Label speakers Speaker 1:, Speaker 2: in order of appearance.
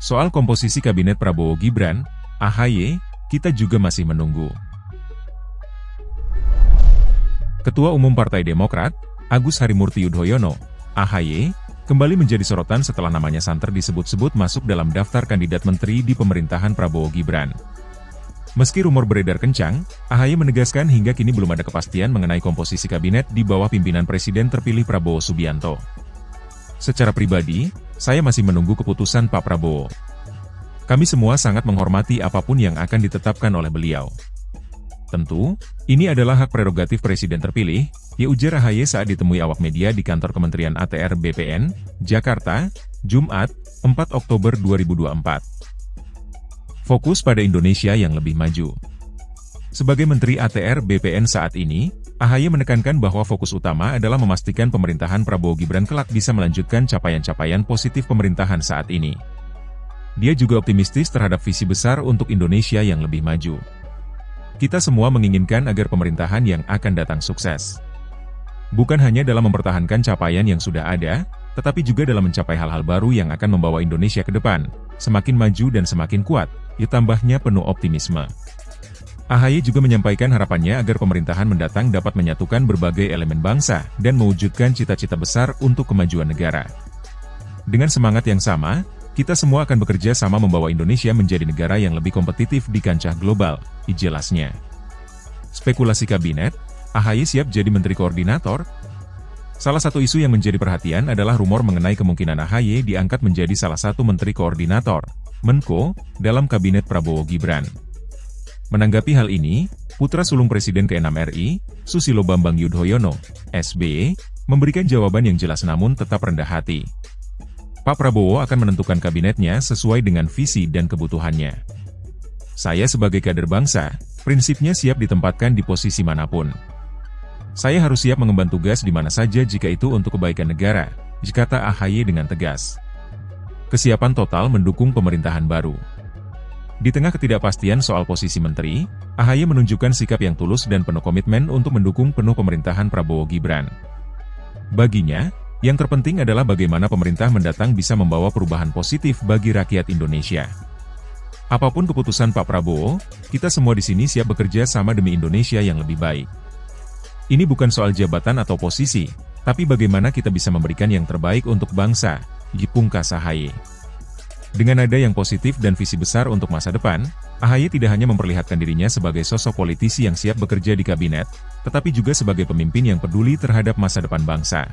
Speaker 1: Soal komposisi kabinet Prabowo Gibran, AHY, kita juga masih menunggu. Ketua Umum Partai Demokrat, Agus Harimurti Yudhoyono, AHY, kembali menjadi sorotan setelah namanya santer disebut-sebut masuk dalam daftar kandidat menteri di pemerintahan Prabowo Gibran. Meski rumor beredar kencang, AHY menegaskan hingga kini belum ada kepastian mengenai komposisi kabinet di bawah pimpinan Presiden terpilih Prabowo Subianto. Secara pribadi, saya masih menunggu keputusan Pak Prabowo. Kami semua sangat menghormati apapun yang akan ditetapkan oleh beliau. Tentu, ini adalah hak prerogatif Presiden terpilih, ya ujar AHY saat ditemui awak media di kantor Kementerian ATR BPN, Jakarta, Jumat, 4 Oktober 2024. Fokus pada Indonesia yang lebih maju. Sebagai Menteri ATR BPN saat ini, AHY menekankan bahwa fokus utama adalah memastikan pemerintahan Prabowo Gibran kelak bisa melanjutkan capaian-capaian positif pemerintahan saat ini. Dia juga optimistis terhadap visi besar untuk Indonesia yang lebih maju. Kita semua menginginkan agar pemerintahan yang akan datang sukses. Bukan hanya dalam mempertahankan capaian yang sudah ada, tetapi juga dalam mencapai hal-hal baru yang akan membawa Indonesia ke depan, semakin maju dan semakin kuat, tambahnya penuh optimisme. AHY juga menyampaikan harapannya agar pemerintahan mendatang dapat menyatukan berbagai elemen bangsa dan mewujudkan cita-cita besar untuk kemajuan negara. Dengan semangat yang sama, kita semua akan bekerja sama membawa Indonesia menjadi negara yang lebih kompetitif di kancah global, jelasnya. Spekulasi kabinet, AHY siap jadi menteri koordinator? Salah satu isu yang menjadi perhatian adalah rumor mengenai kemungkinan AHY diangkat menjadi salah satu menteri koordinator, Menko, dalam kabinet Prabowo Gibran. Menanggapi hal ini, putra sulung Presiden ke-6 RI, Susilo Bambang Yudhoyono, SBY, memberikan jawaban yang jelas namun tetap rendah hati. Pak Prabowo akan menentukan kabinetnya sesuai dengan visi dan kebutuhannya. Saya sebagai kader bangsa, prinsipnya siap ditempatkan di posisi manapun. Saya harus siap mengemban tugas di mana saja jika itu untuk kebaikan negara, kata AHY dengan tegas. Kesiapan total mendukung pemerintahan baru. Di tengah ketidakpastian soal posisi menteri, AHY menunjukkan sikap yang tulus dan penuh komitmen untuk mendukung penuh pemerintahan Prabowo Gibran. Baginya, yang terpenting adalah bagaimana pemerintah mendatang bisa membawa perubahan positif bagi rakyat Indonesia. Apapun keputusan Pak Prabowo, kita semua di sini siap bekerja sama demi Indonesia yang lebih baik. Ini bukan soal jabatan atau posisi, tapi bagaimana kita bisa memberikan yang terbaik untuk bangsa, pungkas AHY. Dengan nada yang positif dan visi besar untuk masa depan, AHY tidak hanya memperlihatkan dirinya sebagai sosok politisi yang siap bekerja di kabinet, tetapi juga sebagai pemimpin yang peduli terhadap masa depan bangsa.